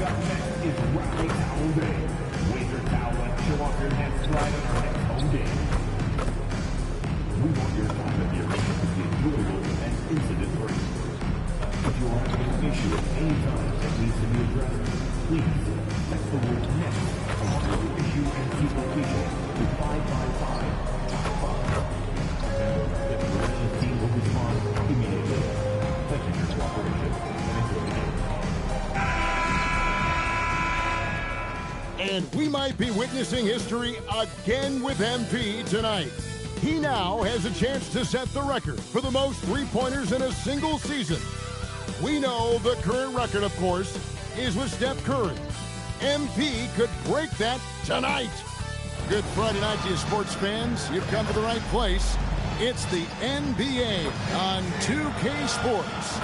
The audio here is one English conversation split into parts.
up next is Rally Towel Day. Wave your towel and show off your next slide on our next home game. We want your time of year to be enjoyable and incident-free. If you are having an issue at any time that needs to be addressed, please text the word NEXT along with your issue and key location to 55555. And the corrections team will respond immediately. Thank you for your cooperation and enjoy the game. And we might be witnessing history again with MP tonight. He now has a chance to set the record for the most three-pointers in a single season. We know the current record, of course, is with Steph Curry. MP could break that tonight. Good Friday night to you, sports fans. You've come to the right place. It's the NBA on 2K Sports.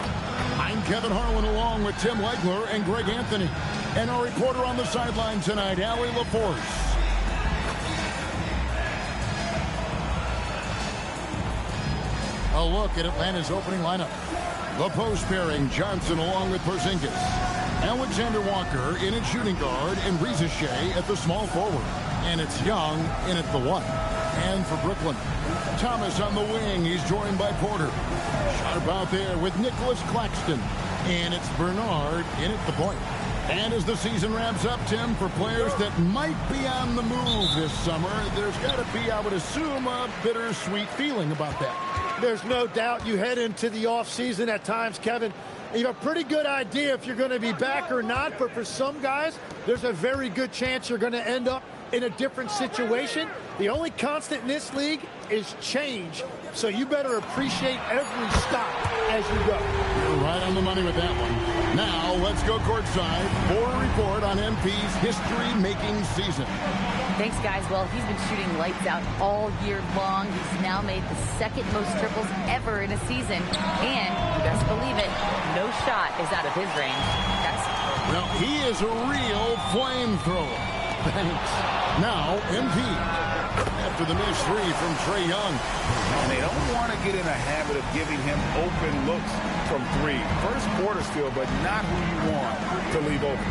I'm Kevin Harlan along with Tim Legler and Greg Anthony. And our reporter on the sideline tonight, Allie LaForce. A look at Atlanta's opening lineup. The post pairing, Johnson along with Porzingis. Alexander Walker in at shooting guard and Reza Shea at the small forward. And it's Young in at the one. And for Brooklyn, Thomas on the wing. He's joined by Porter. Sharp out there with Nicholas Claxton. And it's Bernard in at the point. And as the season wraps up, Tim, for players that might be on the move this summer, there's got to be, I would assume, a bittersweet feeling about that. There's no doubt you head into the offseason at times, Kevin. You have a pretty good idea if you're going to be back or not, but for some guys, there's a very good chance you're going to end up in a different situation. The only constant in this league is change, so you better appreciate every stop as you go. You're right on the money with that one. Now, let's go courtside for a report on MP's history-making season. Thanks, guys. Well, he's been shooting lights out all year long. He's now made the second most triples ever in a season. And, you best believe it, no shot is out of his range. Well, he is a real flamethrower. Thanks. Now, MP. After the missed three from Trae Young. And they don't want to get in a habit of giving him open looks from three. First quarter still, but not who you want to leave open.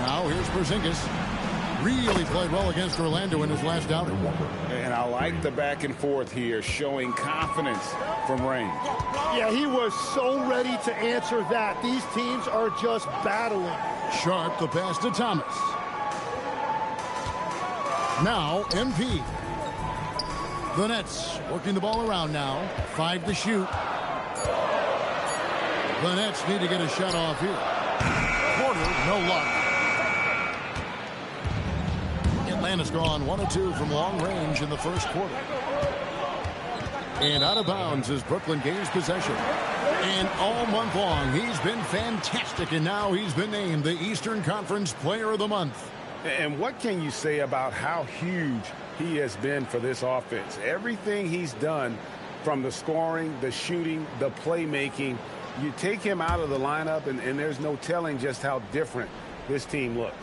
Now, here's Porzingis. Really played well against Orlando in his last outing. And I like the back and forth here, showing confidence from range. Yeah, he was so ready to answer that. These teams are just battling. Sharp the pass to Thomas. Now, MP. The Nets working the ball around now. 5 to shoot. The Nets need to get a shot off here. Porter, no luck. Atlanta's gone 1 of 2 from long range in the first quarter. And out of bounds as Brooklyn gains possession. And all month long, he's been fantastic. And now he's been named the Eastern Conference Player of the Month. And what can you say about how huge he has been for this offense? Everything he's done, from the scoring, the shooting, the playmaking, you take him out of the lineup, and there's no telling just how different this team looks.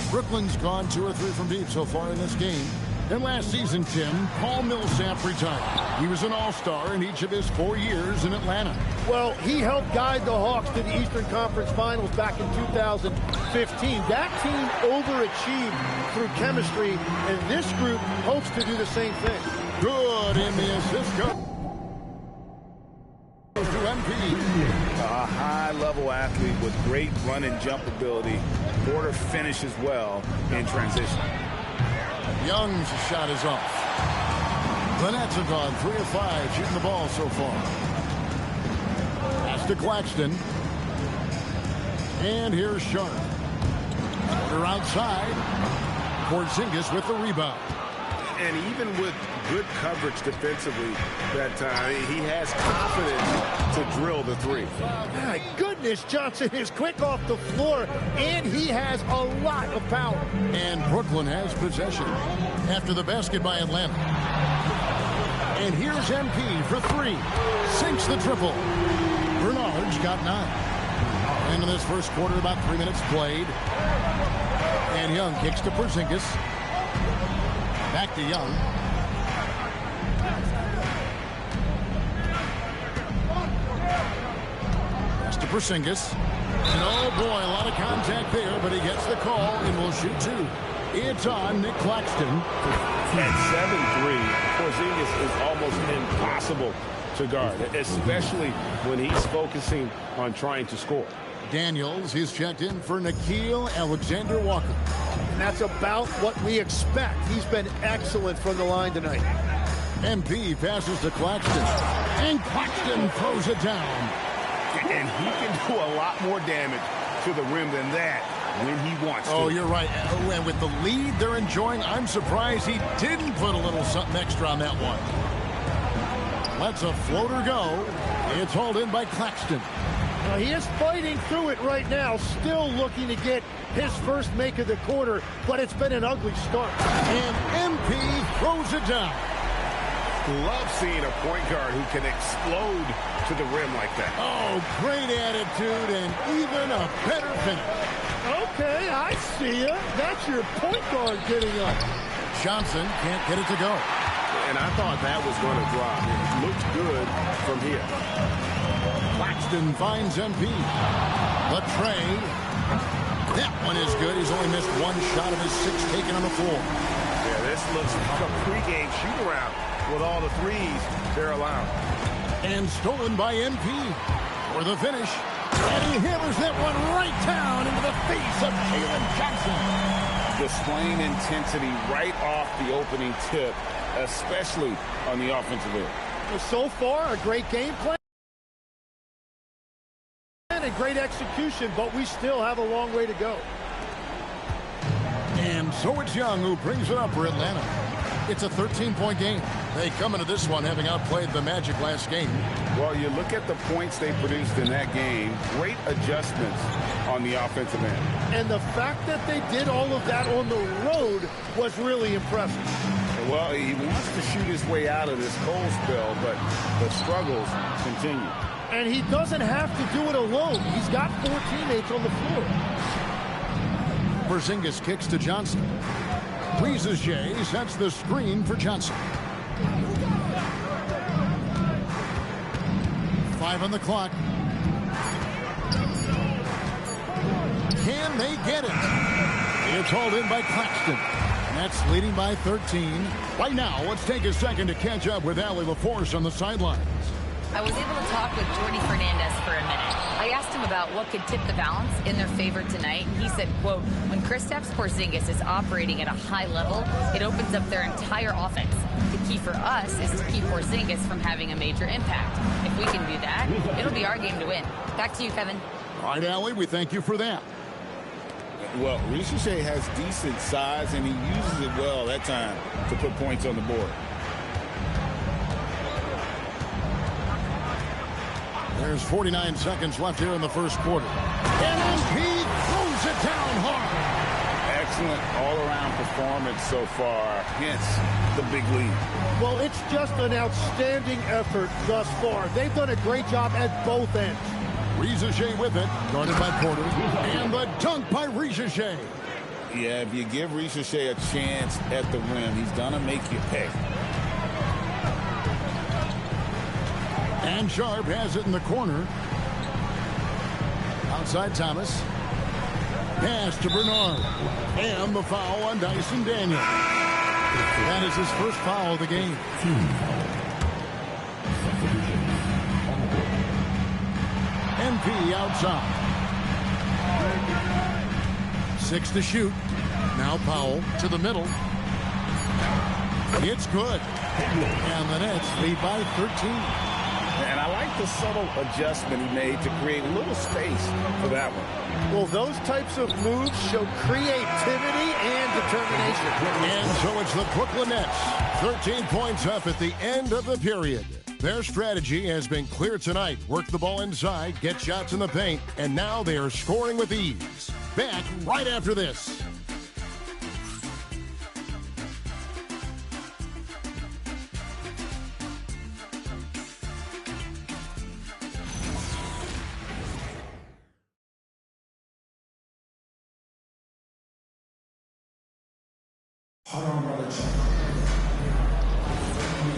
Brooklyn's gone 2 or 3 from deep so far in this game. And last season, Tim, Paul Millsap retired. He was an all-star in each of his 4 years in Atlanta. Well, he helped guide the Hawks to the Eastern Conference Finals back in 2015. That team overachieved through chemistry, and this group hopes to do the same thing. Good in the assist goes to MP. A high-level athlete with great run and jump ability. Porter finishes well in transition. Young's shot is off. The Nets have gone 3 of 5 shooting the ball so far. Pass to Claxton. And here's Sharp. They're outside. Porzingis with the rebound. And even with good coverage defensively that time, he has confidence to drill the three. My goodness, Johnson is quick off the floor, and he has a lot of power. And Brooklyn has possession after the basket by Atlanta. And here's MP for 3. Sinks the triple. Bernard's got 9. Into this first quarter, about 3 minutes played. And Young kicks to Porzingis. Back to Young. Pass to Porzingis. And oh boy, a lot of contact there, but he gets the call and will shoot two. It's on Nick Claxton. At 7'3", Porzingis is almost impossible to guard, especially when he's focusing on trying to score. Daniels is checked in for Nickeil Alexander-Walker. And that's about what we expect. He's been excellent from the line tonight. MP passes to Claxton. And Claxton throws it down. And he can do a lot more damage to the rim than that when he wants to. Oh, you're right. And with the lead they're enjoying, I'm surprised he didn't put a little something extra on that one. Lets a floater go. It's hauled in by Claxton. Now, he is fighting through it right now, still looking to get his first make of the quarter, but it's been an ugly start. And MP throws it down. Love seeing a point guard who can explode to the rim like that. Oh, great attitude and even a better finish. Okay, I see you. That's your point guard getting up. Johnson can't get it to go. And I thought that was going to drop. It looked good from here. Claxton finds MP. Latray. That one is good. He's only missed one shot of his 6 taken on the floor. Yeah, this looks like a pregame shoot-around with all the threes they're allowing. And stolen by MP for the finish. And he hammers that one right down into the face of Jalen Johnson. Displaying intensity right off the opening tip, especially on the offensive end. So far, a great game plan and great execution, but we still have a long way to go. And so it's Young who brings it up for Atlanta. It's a 13-point game. They come into this one having outplayed the Magic last game. Well, you look at the points they produced in that game, great adjustments on the offensive end. And the fact that they did all of that on the road was really impressive. Well, he wants to shoot his way out of this cold spell, but the struggles continue. And he doesn't have to do it alone. He's got 4 teammates on the floor. Porzingis kicks to Johnson. Risager sets the screen for Johnson. 5 on the clock. Can they get it? It's hauled in by Claxton. Nets leading by 13. Right now, let's take a second to catch up with Allie LaForce on the sidelines. I was able to talk with Jordi Fernandez for a minute. I asked him about what could tip the balance in their favor tonight. He said, quote, when Kristaps Porzingis is operating at a high level, it opens up their entire offense. The key for us is to keep Porzingis from having a major impact. If we can do that, it'll be our game to win. Back to you, Kevin. All right, Allie, we thank you for that. Well, Risacher has decent size, and he uses it well that time to put points on the board. There's 49 seconds left here in the first quarter. And he throws it down hard. Excellent all-around performance so far, hence the big lead. Well, it's just an outstanding effort thus far. They've done a great job at both ends. Risacher with it, guarded by Porter. And the dunk by Risacher. Yeah, if you give Risacher a chance at the rim, he's going to make you pay. And Sharp has it in the corner. Outside Thomas. Pass to Bernard. And the foul on Dyson Daniels. That is his first foul of the game. MP outside. 6 to shoot. Now Powell to the middle. It's good. And the Nets lead by 13. And I like the subtle adjustment he made to create a little space for that one. Well, those types of moves show creativity and determination. And so it's the Brooklyn Nets. 13 points up at the end of the period. Their strategy has been clear tonight. Work the ball inside, get shots in the paint, and now they are scoring with ease. Back right after this.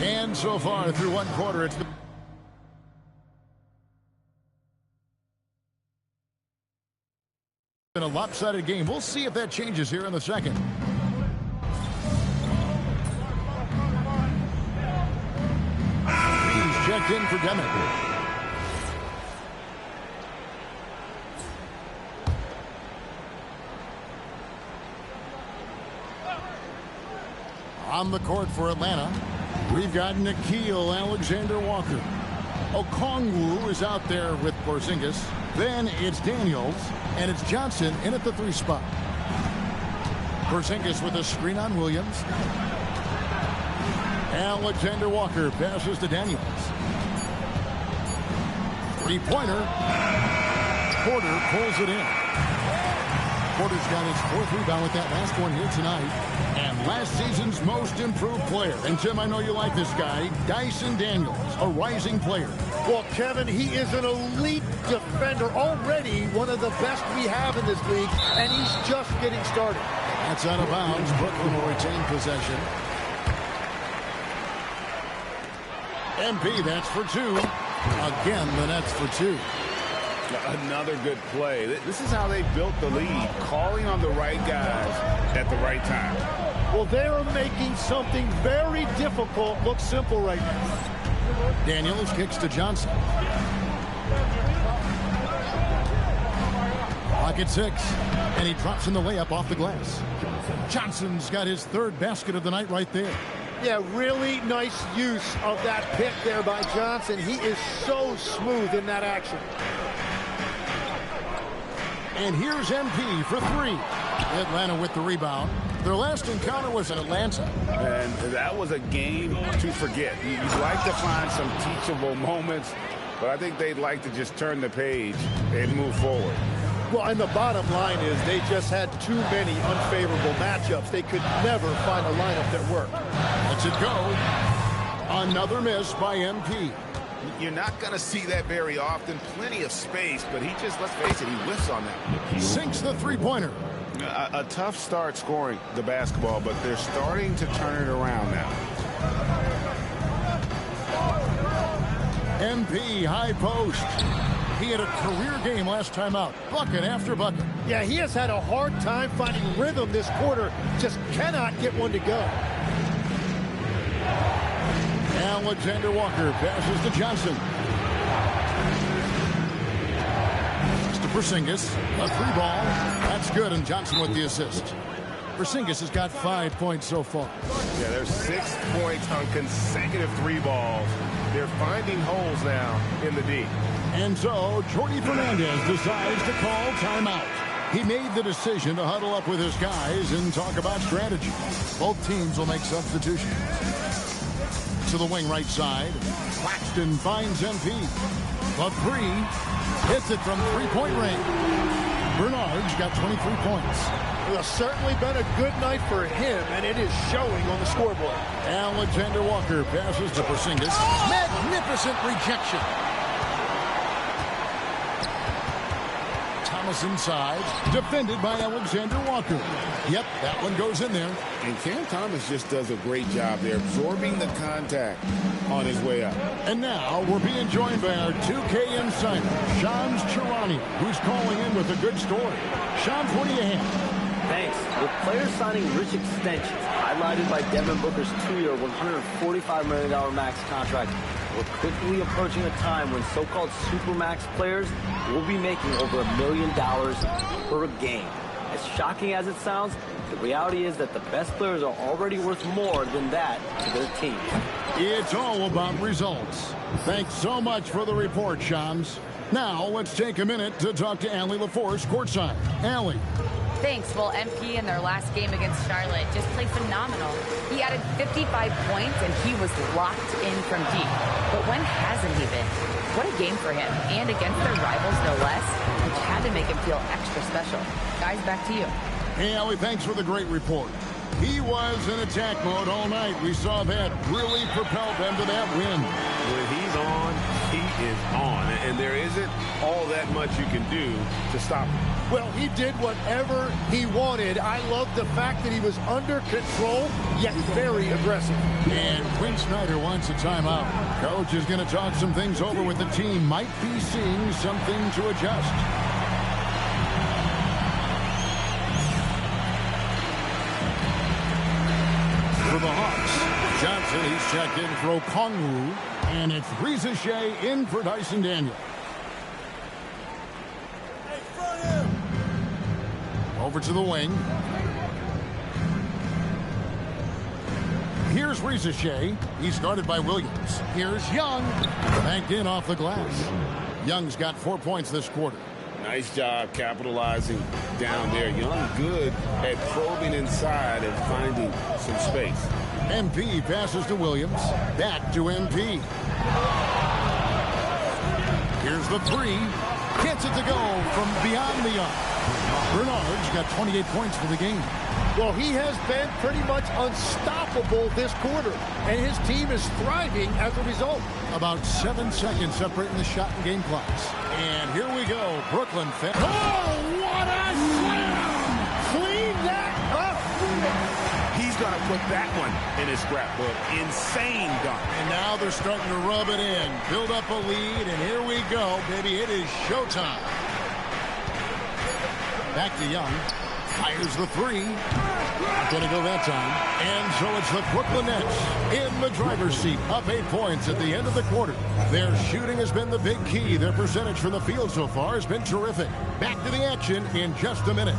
And so far through one quarter, it's the In a lopsided game. We'll see if that changes here in the second. He's checked in for Demick. On the court for Atlanta, we've got Nickeil Alexander-Walker. Okongwu is out there with Porzingis. Then it's Daniels, and it's Johnson in at the 3 spot. Porzingis with a screen on Williams. Alexander-Walker passes to Daniels. 3-pointer. Porter pulls it in. Porter's got his 4th rebound with that last one here tonight. And last season's most improved player. And Tim, I know you like this guy, Dyson Daniels, a rising player. Well, Kevin, he is an elite defender, already one of the best we have in this league, and he's just getting started. That's out of bounds. Brooklyn will retain possession. MP, that's for 2. Again, the Nets for 2. Another good play. This is how they built the lead, calling on the right guys at the right time. Well, they are making something very difficult look simple right now. Daniels kicks to Johnson. Pocket 6, and he drops in the layup off the glass. Johnson's got his 3rd basket of the night right there. Yeah, really nice use of that pick there by Johnson. He is so smooth in that action. And here's MP for 3. Atlanta with the rebound. Their last encounter was in Atlanta. And that was a game to forget. You'd like to find some teachable moments, but I think they'd like to just turn the page and move forward. Well, and the bottom line is they just had too many unfavorable matchups. They could never find a lineup that worked. Lets it go. Another miss by MP. You're not going to see that very often. Plenty of space, but he just, let's face it, he whiffs on that. Sinks the 3-pointer. A tough start scoring the basketball, but they're starting to turn it around now. MP high post. He had a career game last time out. Bucket after bucket. Yeah, he has had a hard time finding rhythm this quarter. Just cannot get one to go. Alexander-Walker passes to Johnson. To Porzingis, a 3-ball. That's good, and Johnson with the assist. Porzingis has got 5 points so far. Yeah, there's 6 points on consecutive 3 balls. They're finding holes now in the D. And so, Jordi Fernandez decides to call timeout. He made the decision to huddle up with his guys and talk about strategy. Both teams will make substitutions. To the wing right side. Claxton finds MP. The 3 hits it from 3-point range. Bernard's got 23 points. It has certainly been a good night for him, and it is showing on the scoreboard. Alexander-Walker passes to Porzingis. Magnificent rejection. Thomas inside, defended by Alexander-Walker. Yep, that one goes in there. And Cam Thomas just does a great job there, absorbing the contact on his way up. And now we're being joined by our 2K insider, Shams Charania, who's calling in with a good story. Shams, what do you have? Thanks. With players signing rich extensions, highlighted by Devin Booker's 2-year, $145 million max contract, we're quickly approaching a time when so-called supermax players will be making over $1 million per game. As shocking as it sounds, the reality is that the best players are already worth more than that to their team. It's all about results. Thanks so much for the report, Shams. Now let's take a minute to talk to Allie LaForce courtside. Allie. Thanks. Well, MP in their last game against Charlotte just played phenomenal. He added 55 points, and he was locked in from deep. But when hasn't he been? What a game for him, and against their rivals, no less, which had to make him feel extra special. Guys, back to you. Hey, Allie, thanks for the great report. He was in attack mode all night. We saw that really propelled them to that win. When he's on, he is on. And there isn't all that much you can do to stop him. Well, he did whatever he wanted. I love the fact that he was under control, yet very aggressive. And Quinn Snyder wants a timeout. Coach is going to talk some things over with the team. Might be seeing something to adjust. Checked in for Okongwu, and it's Risa Shea in for Dyson Daniel. Over to the wing. Here's Risa Shea. He's guarded by Williams. Here's Young. Banked in off the glass. Young's got 4 points this quarter. Nice job capitalizing down there. Young good at probing inside and finding some space. MP passes to Williams. Back to MP. Here's the three. Gets it to go from beyond the arc. Bernard's got 28 points for the game. Well, he has been pretty much unstoppable this quarter, and his team is thriving as a result. About 7 seconds separating the shot and game clocks. And here we go. Brooklyn. Oh, what a slam! Clean that up! He's going to put that one in his scrapbook. Insane dunk. And now they're starting to rub it in. Build up a lead, and here we go, baby. It is showtime. Back to Young. Fires the three. Not going to go that time. And so it's the Brooklyn Nets in the driver's seat. Up 8 points at the end of the quarter. Their shooting has been the big key. Their percentage from the field so far has been terrific. Back to the action in just a minute.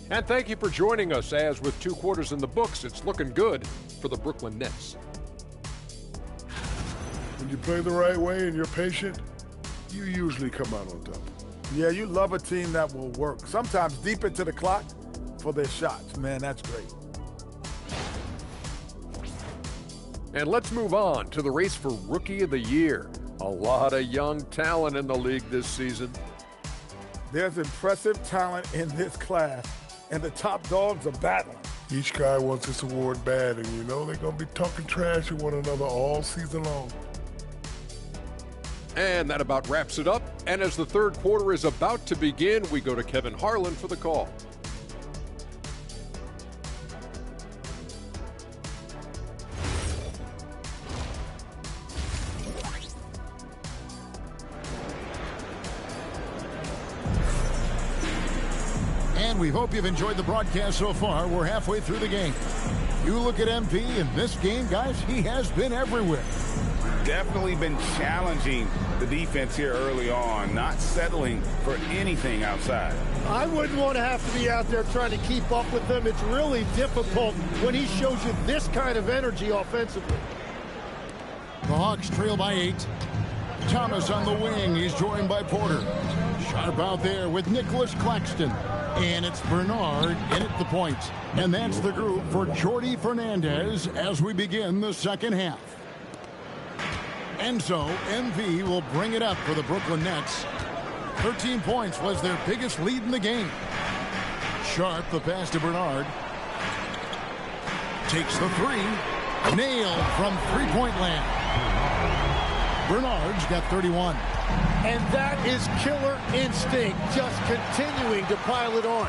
And thank you for joining us, as with 2 quarters in the books, it's looking good for the Brooklyn Nets. When you play the right way and you're patient, you usually come out on top. Yeah, you love a team that will work, sometimes deep into the clock for their shots. Man, that's great. And let's move on to the race for Rookie of the Year. A lot of young talent in the league this season. There's impressive talent in this class, and the top dogs are battling. Each guy wants this award bad, and you know they're going to be talking trash to one another all season long. And that about wraps it up. And as the third quarter is about to begin, we go to Kevin Harlan for the call. And we hope you've enjoyed the broadcast so far. We're halfway through the game. You look at MP in this game, guys, he has been everywhere. Definitely been challenging the defense here early on, not settling for anything outside. I wouldn't want to have to be out there trying to keep up with them. It's really difficult when he shows you this kind of energy offensively. The Hawks trail by 8. Thomas on the wing. He's joined by Porter. Sharp out there with Nicholas Claxton. And it's Bernard in at the point. And that's the group for Jordi Fernandez as we begin the second half. And so MP will bring it up for the Brooklyn Nets. 13 points was their biggest lead in the game. Sharp, the pass to Bernard. Takes the three. Nailed from three-point land. Bernard's got 31. And that is killer instinct, just continuing to pile it on.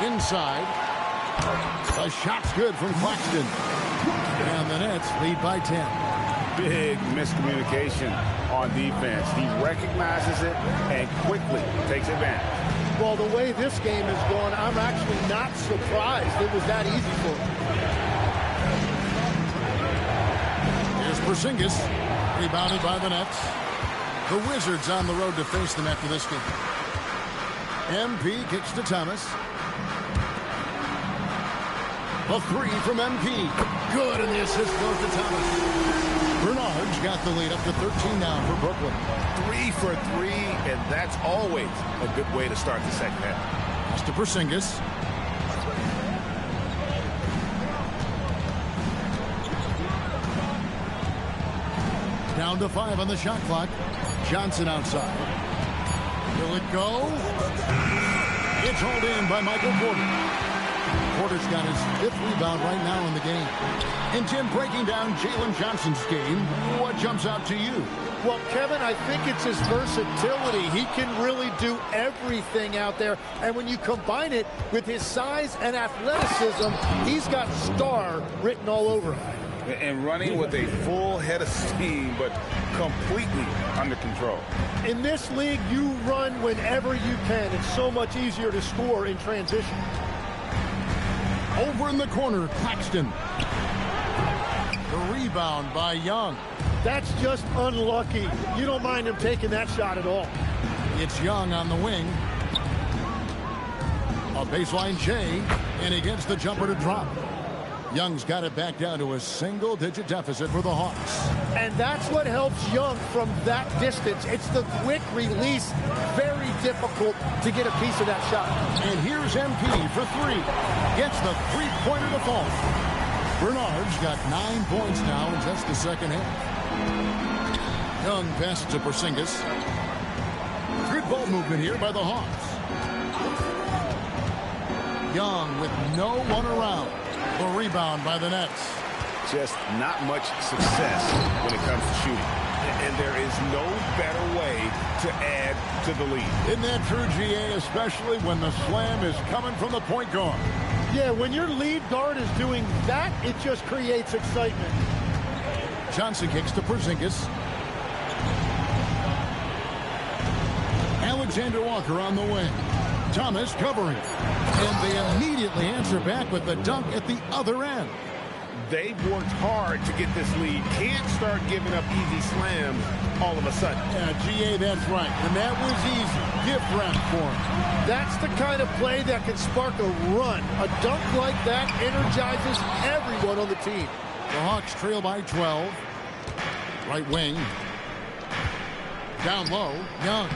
Inside. The shot's good from Claxton. And the Nets lead by 10. Big miscommunication on defense. He recognizes it and quickly takes advantage. Well, the way this game has gone, I'm actually not surprised it was that easy for him. Here's Porzingis, rebounded by the Nets. The Wizards on the road to face them after this game. MP kicks to Thomas. A three from MP. Good, and the assist goes to Thomas. Bernard's got the lead up to 13 now for Brooklyn. 3 for 3, and that's always a good way to start the second half. Pass to Porzingis. Down to 5 on the shot clock. Johnson outside. Will it go? It's hauled in by Michael Porter. Porter's got his 5th rebound right now in the game. And Tim, breaking down Jalen Johnson's game, what jumps out to you? Well, Kevin, I think it's his versatility. He can really do everything out there. And when you combine it with his size and athleticism, he's got star written all over him. And running with a full head of steam, but completely under control. In this league, you run whenever you can. It's so much easier to score in transition. Over in the corner, Claxton. The rebound by Young. That's just unlucky. You don't mind him taking that shot at all. It's Young on the wing. A baseline J, and he gets the jumper to drop. Young's got it back down to a single-digit deficit for the Hawks. And that's what helps Young from that distance. It's the quick release. Very difficult to get a piece of that shot. And here's MP for 3. Gets the three-pointer to fall. Bernard's got 9 points now in just the second half. Young passes to Porzingis. Good ball movement here by the Hawks. Young with no one around. The rebound by the Nets. Just not much success when it comes to shooting. And there is no better way to add to the lead. Isn't that true, GA, especially when the slam is coming from the point guard? Yeah, when your lead guard is doing that, it just creates excitement. Johnson kicks to Porzingis. Alexander Walker on the wing. Thomas covering. And they immediately answer back with the dunk at the other end. They've worked hard to get this lead. Can't start giving up easy slams all of a sudden. Yeah, GA, that's right. And that was easy. Gift wrap for him. That's the kind of play that can spark a run. A dunk like that energizes everyone on the team. The Hawks trail by 12. Right wing. Down low. Young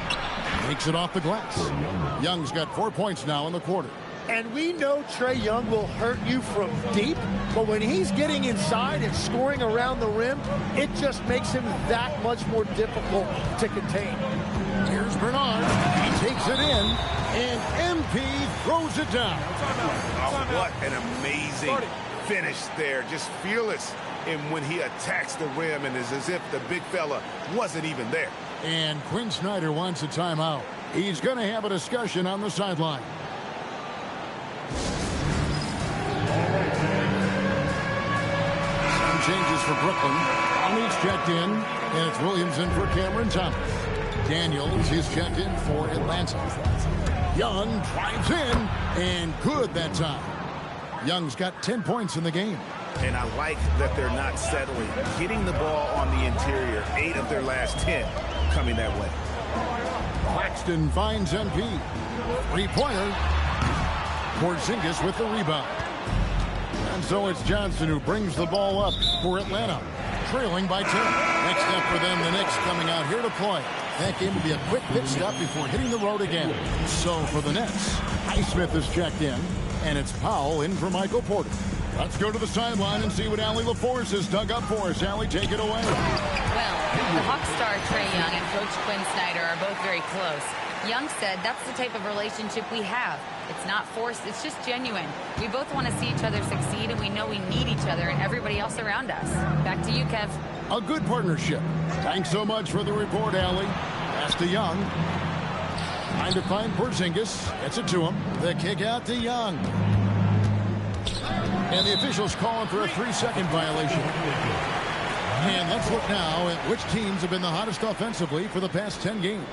takes it off the glass. Young's got 4 points now in the quarter. And we know Trae Young will hurt you from deep, but when he's getting inside and scoring around the rim, it just makes him that much more difficult to contain. Here's Bernard. He takes it in, and MP throws it down. Oh, what an amazing finish there. Just fearless in when he attacks the rim, and it's as if the big fella wasn't even there. And Quinn Snyder wants a timeout. He's going to have a discussion on the sideline. Some changes for Brooklyn. Conley's checked in, and it's Williams in for Cameron Thomas. Daniels is checked in for Atlanta. Young drives in, and good that time. Young's got 10 points in the game. And I like that they're not settling. Getting the ball on the interior, 8 of their last 10 coming that way. Claxton finds MP. Three-pointer. Porzingis with the rebound. And so it's Johnson who brings the ball up for Atlanta. Trailing by 10. Next step for them, the Knicks coming out here to play. That game will be a quick pit stop before hitting the road again. So for the Nets, Highsmith is checked in, and it's Powell in for Michael Porter. Let's go to the sideline and see what Allie LaForce has dug up for us. Allie, take it away. Well, the Hawks star Trae Young and Coach Quinn Snyder are both very close. Young said that's the type of relationship we have. It's not forced, it's just genuine. We both want to see each other succeed, and we know we need each other and everybody else around us. Back to you, Kev. A good partnership. Thanks so much for the report, Allie. Pass to Young. Trying to find Porzingis. Gets it to him. The kick out to Young. And the officials calling for a 3-second violation. And let's look now at which teams have been the hottest offensively for the past 10 games.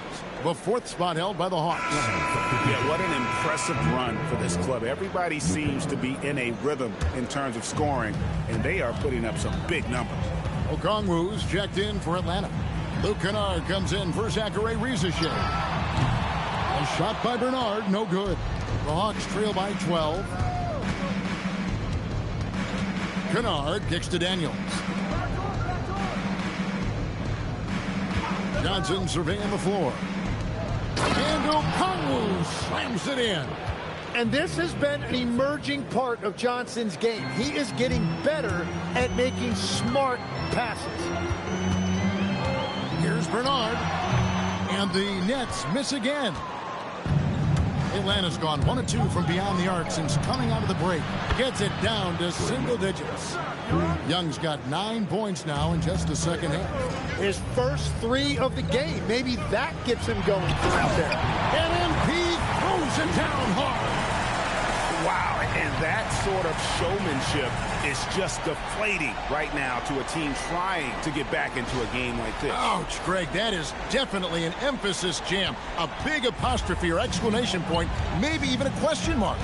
The 4th spot held by the Hawks. Yeah, what an impressive run for this club. Everybody seems to be in a rhythm in terms of scoring, and they are putting up some big numbers. Okongwu's checked in for Atlanta. Luke Kennard comes in for Zachary Rieseshay. A shot by Bernard, no good. The Hawks trail by 12. Kennard kicks to Daniels. Johnson surveying the floor. And Okongwu slams it in. And this has been an emerging part of Johnson's game. He is getting better at making smart passes. Here's Bernard. And the Nets miss again. Atlanta's gone 1 of 2 from beyond the arc since coming out of the break. Gets it down to single digits. Young's got 9 points now in just the second half. His first 3 of the game. Maybe that gets him going from out there. And MP throws it down hard. Wow, and that sort of showmanship is just deflating right now to a team trying to get back into a game like this. Ouch, Greg, that is definitely an emphasis jam. A big apostrophe or exclamation point, maybe even a question mark.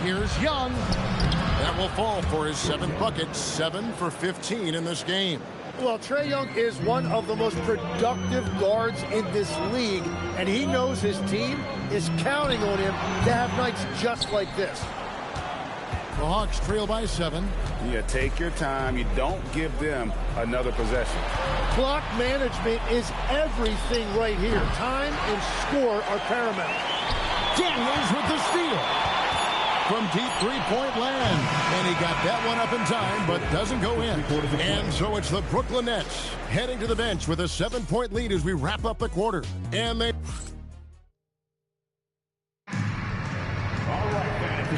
Here's Young. That will fall for his 7th bucket, 7 for 15 in this game. Well, Trae Young is one of the most productive guards in this league, and he knows his team is counting on him to have nights just like this. The Hawks trail by 7. Yeah, take your time. You don't give them another possession. Clock management is everything right here. Time and score are paramount. Daniels with the steal. From deep three-point land. And he got that one up in time, but doesn't go in. And so it's the Brooklyn Nets heading to the bench with a 7-point lead as we wrap up the quarter. And they...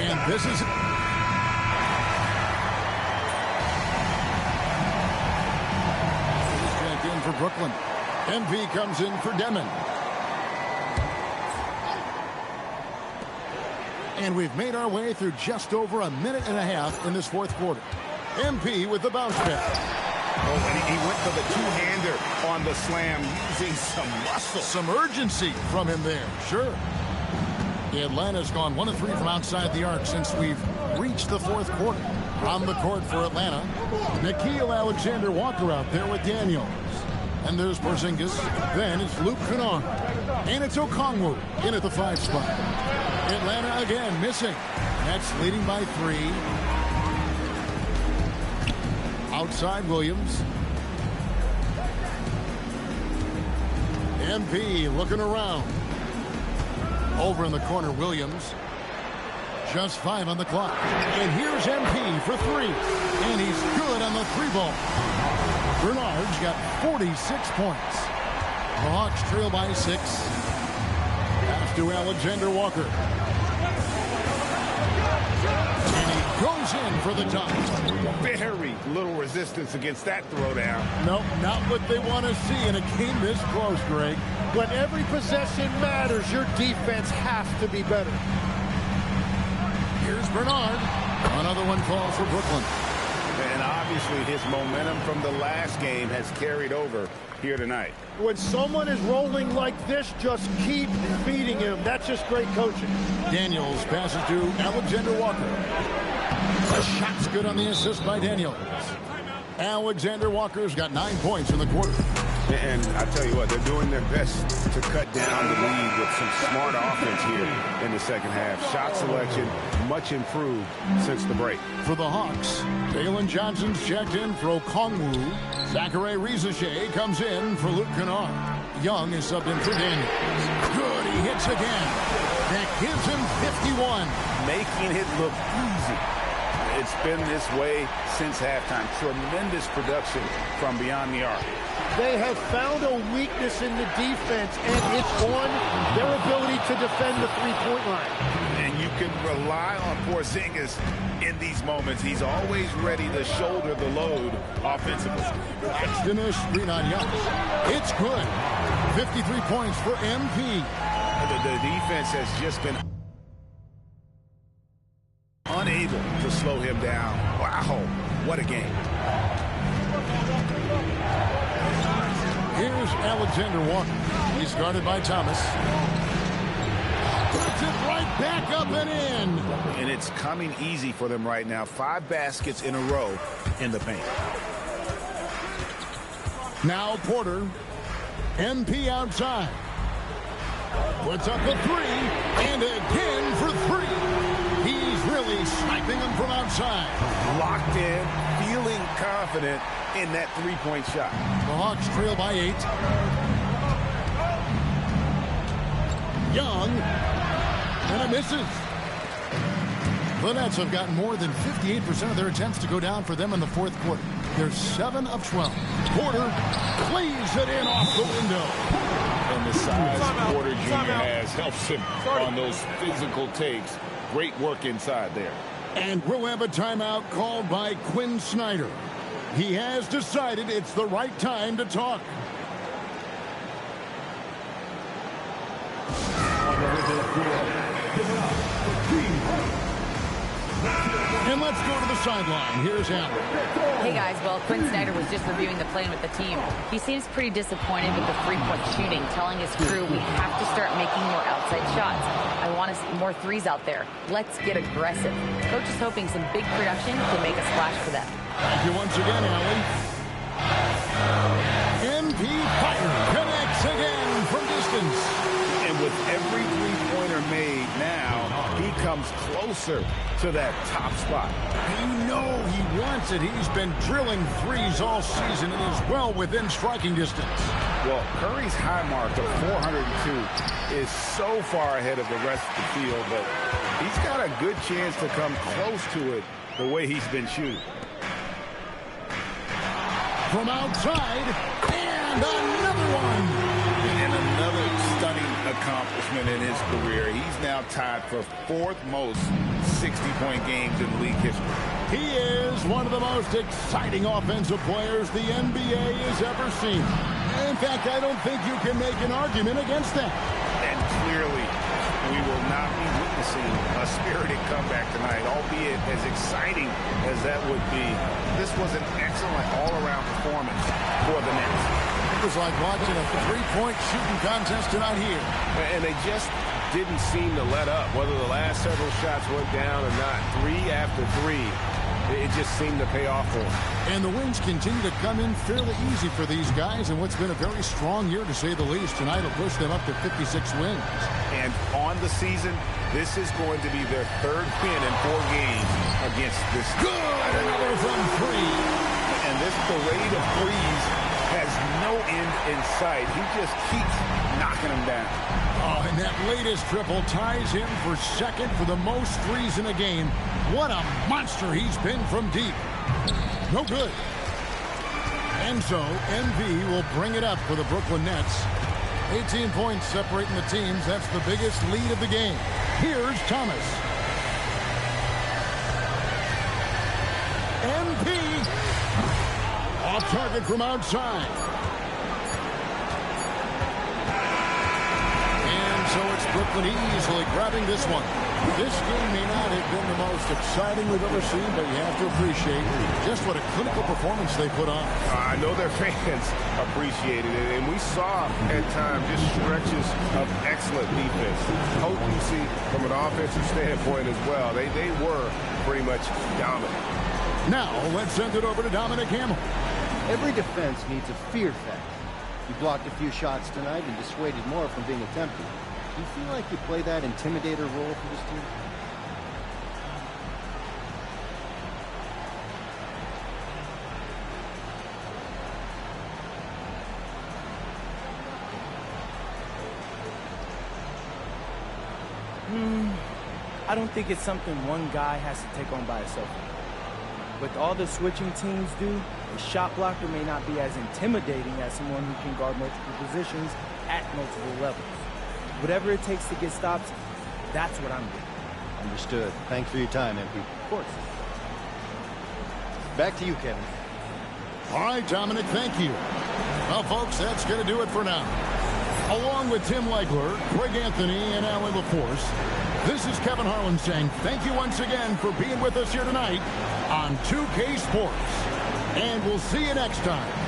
And this is... He's checked in for Brooklyn. MV comes in for Demon. And we've made our way through just over a minute and a half in this fourth quarter. MP with the bounce back. Oh, and he went for the two-hander on the slam, using some muscle. Some urgency from him there, sure. Atlanta's gone 1 of 3 from outside the arc since we've reached the fourth quarter. On the court for Atlanta, Nickeil Alexander-Walker out there with Daniels. And there's Porzingis. Then it's Luke Kennard. And it's Okongwu in at the 5 spot. Atlanta again missing. Nets leading by 3. Outside Williams. MP looking around. Over in the corner, Williams. Just 5 on the clock. And here's MP for 3. And he's good on the 3-ball. Bernard's got 46 points. The Hawks trail by 6. Pass to Alexander-Walker. And he goes in for the top. Very little resistance against that throwdown. Nope, not what they want to see in a game this close, Greg. When every possession matters, your defense has to be better. Here's Bernard. Another one falls for Brooklyn. And obviously his momentum from the last game has carried over here tonight. When someone is rolling like this, just keep feeding him. That's just great coaching. Daniels passes to Alexander-Walker. The shot's good on the assist by Daniels. Alexander-Walker's got 9 points in the quarter. And I tell you what, they're doing their best to cut down the lead with some smart offense here in the second half. Shot selection much improved since the break. For the Hawks, Dalen Johnson's checked in for Okongwu. Zachary Risacher comes in for Luke Kennard. Young is subbed in for Daniels. Good, he hits again. That gives him 51. Making it look easy. It's been this way since halftime. Tremendous production from beyond the arc. They have found a weakness in the defense, and it's on their ability to defend the three-point line. And you can rely on Porzingis in these moments. He's always ready to shoulder the load offensively. Paxton a screen on Young. It's good. 53 points for MP. The defense has just been unable to slow him down. Wow, what a game. Here's Alexander-Walker. He's guarded by Thomas. Puts it right back up and in. And it's coming easy for them right now. 5 baskets in a row in the paint. Now Porter. MP outside. Puts up a 3. And again for 3. He's really sniping them from outside. Locked in, feeling confident in that three-point shot. The Hawks trail by 8. Young. And it misses. The Nets have gotten more than 58% of their attempts to go down for them in the fourth quarter. They're 7 of 12. Porter plays it in off the window. And the size Porter Jr. has helps him on those physical takes. Great work inside there. And we'll have a timeout called by Quinn Snyder. He has decided it's the right time to talk. And let's go to the sideline. Here's Allen. Hey, guys. Well, Quinn Snyder was just reviewing the plan with the team. He seems pretty disappointed with the three-point shooting, telling his crew we have to start making more outside shots. I want to see more threes out there. Let's get aggressive. Coach is hoping some big production can make a splash for them. Thank you once again, Allie. MP Fire connects again from distance. And with every three-pointer made now, he comes closer to that top spot. You know he wants it. He's been drilling threes all season and is well within striking distance. Well, Curry's high mark of 402 is so far ahead of the rest of the field, but he's got a good chance to come close to it the way he's been shooting. From outside, and another one. And another stunning accomplishment in his career. He's now tied for 4th most 60-point games in league history. He is one of the most exciting offensive players the NBA has ever seen. In fact, I don't think you can make an argument against that. And clearly, we will not be witnessing a spirited comeback tonight, albeit as exciting as that would be. This was an excellent all-around performance for the Nets. It was like watching a three-point shooting contest tonight here. And they just didn't seem to let up, whether the last several shots went down or not. 3 after 3, it just seemed to pay off for them. And the wins continue to come in fairly easy for these guys in what's been a very strong year, to say the least. Tonight will push them up to 56 wins. And on the season, this is going to be their 3rd win in 4 games against this. Good! Another from 3. And this parade of threes has no end in sight. He just keeps knocking them down. Oh, and that latest triple ties him for 2nd for the most threes in a game. What a monster he's been from deep. No good. And so, MV will bring it up for the Brooklyn Nets. 18 points separating the teams. That's the biggest lead of the game. Here's Thomas. MP. Off target from outside. And so it's Brooklyn easily grabbing this one. This game may not have been the most exciting we've ever seen, but you have to appreciate just what a clinical performance they put on. I know their fans appreciated it, and we saw at times just stretches of excellent defense. Potency from an offensive standpoint as well. They were pretty much dominant. Now, let's send it over to Dominic Hamill. Every defense needs a fear factor. You blocked a few shots tonight and dissuaded more from being attempted. Do you feel like you play that intimidator role for this team? I don't think it's something one guy has to take on by himself. With all the switching teams do, a shot blocker may not be as intimidating as someone who can guard multiple positions at multiple levels. Whatever it takes to get stops, that's what I'm doing. Understood. Thanks for your time, MP. Of course. Back to you, Kevin. All right, Dominic, thank you. Well, folks, that's going to do it for now. Along with Tim Legler, Greg Anthony, and Allie LaForce, this is Kevin Harlan saying thank you once again for being with us here tonight on 2K Sports. And we'll see you next time.